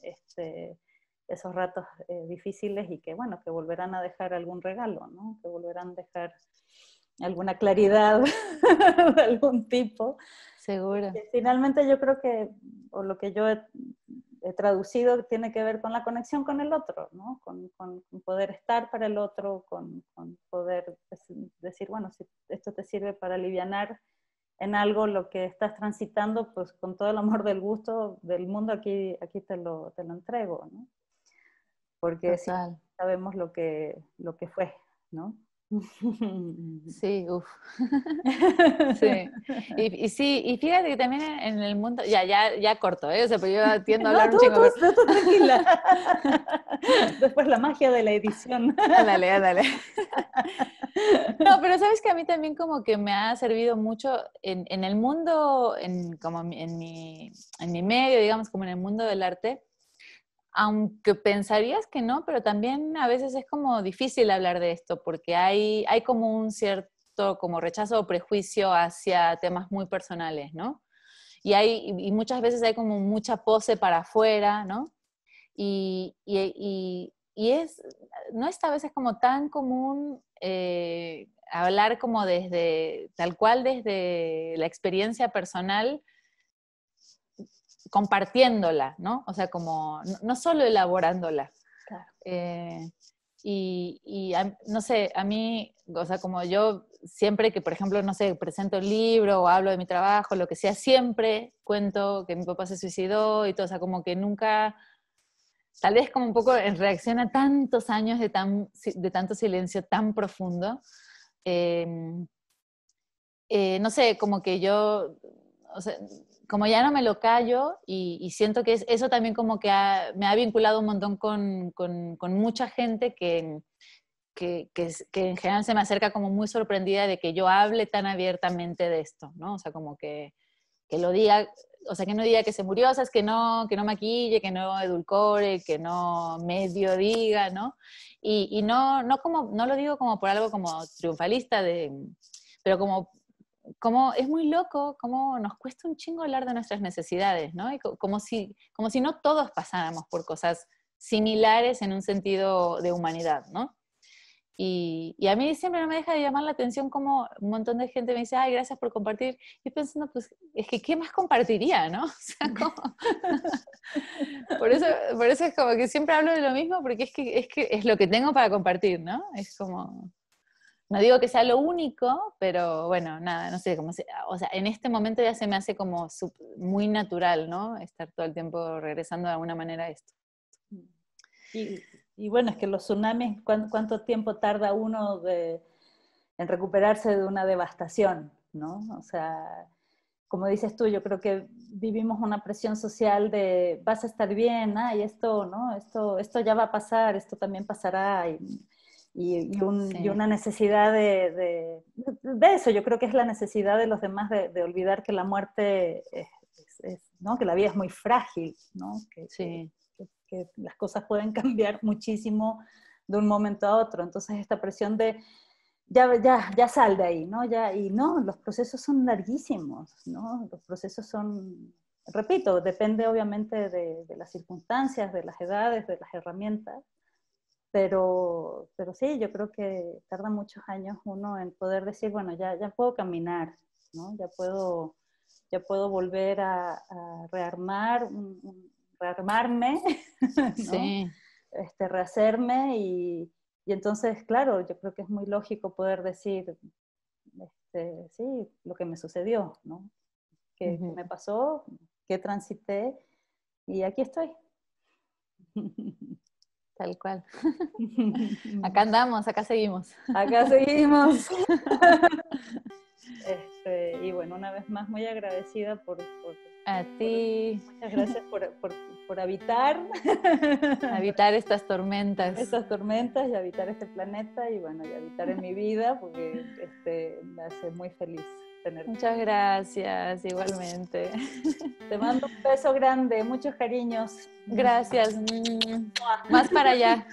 esos ratos difíciles y que, bueno, que volverán a dejar algún regalo, ¿no? Que volverán a dejar alguna claridad de algún tipo. Seguro. Finalmente yo creo que, o lo que yo he traducido, tiene que ver con la conexión con el otro, ¿no? Con poder estar para el otro, con poder decir, bueno, si esto te sirve para alivianar en algo lo que estás transitando, pues con todo el amor del gusto del mundo aquí te lo entrego, ¿no? Porque sí, Total. sabemos lo que fue, ¿no? Sí, uff. Sí. Y sí, y fíjate que también en el mundo, ya corto, ¿eh? O sea, pero yo tiendo a No, hablar un chingo. tú tranquila. Después la magia de la edición. Ándale, ándale. No, pero sabes que a mí también como que me ha servido mucho en el mundo, como en mi medio, digamos, como en el mundo del arte, aunque pensarías que no, pero también a veces es como difícil hablar de esto, porque hay como un cierto como rechazo o prejuicio hacia temas muy personales, ¿no? Y muchas veces hay como mucha pose para afuera, ¿no? Y no es a veces como tan común hablar como tal cual desde la experiencia personal, compartiéndola, ¿no? O sea, como no solo elaborándola. Claro. No sé, a mí, o sea, como yo siempre que, por ejemplo, no sé, presento el libro o hablo de mi trabajo, lo que sea, siempre cuento que mi papá se suicidó y todo, o sea, como que nunca, tal vez como un poco en reacción a tantos años de tanto silencio tan profundo, eh, no sé, como que yo, o sea, como ya no me lo callo y siento que eso también como que me ha vinculado un montón con mucha gente que en general se me acerca como muy sorprendida de que yo hable tan abiertamente de esto, ¿no? O sea, como que lo diga, o sea, que no diga que se murió, o sea, es que no maquille, que no edulcore, que no medio diga, ¿no? Y no lo digo como por algo como triunfalista, pero como es muy loco, como nos cuesta un chingo hablar de nuestras necesidades, ¿no? Y como si no todos pasáramos por cosas similares en un sentido de humanidad, ¿no? Y a mí siempre no me deja de llamar la atención como un montón de gente me dice, ay, gracias por compartir. Y pensando, pues, es que ¿qué más compartiría, no? O sea, como... por eso es como que siempre hablo de lo mismo, porque es que es lo que tengo para compartir, ¿no? Es como... No digo que sea lo único, pero bueno, nada, no sé, o sea, en este momento ya se me hace como muy natural, ¿no? Estar todo el tiempo regresando de alguna manera a esto. Y bueno, es que los tsunamis, ¿cuánto tiempo tarda uno en recuperarse de una devastación, ¿no? O sea, como dices tú, yo creo que vivimos una presión social de vas a estar bien, y esto, ¿no? Esto ya va a pasar, esto también pasará, y una necesidad de eso. Yo creo que es la necesidad de los demás de olvidar que la muerte ¿no? Que la vida es muy frágil, ¿no? Que las cosas pueden cambiar muchísimo de un momento a otro. Entonces esta presión de ya sal de ahí, ¿no? Y no, los procesos son larguísimos, ¿no? Los procesos son, repito, depende obviamente de las circunstancias, de las edades, de las herramientas, pero sí, yo creo que tarda muchos años uno en poder decir, bueno, ya puedo caminar, ¿no? Ya puedo volver a rearmar, rearmarme, ¿no? Sí. Rehacerme y entonces, claro, yo creo que es muy lógico poder decir, sí, lo que me sucedió, ¿no? Que me pasó, que transité y aquí estoy. Tal cual. Acá andamos, acá seguimos. Acá seguimos. Y bueno, una vez más muy agradecida a ti. Muchas gracias por habitar. Habitar estas tormentas. Estas tormentas y habitar este planeta y bueno, y habitar en mi vida porque me hace muy feliz tenerte. Muchas gracias, igualmente. Te mando un beso grande, muchos cariños. Gracias. Más para allá.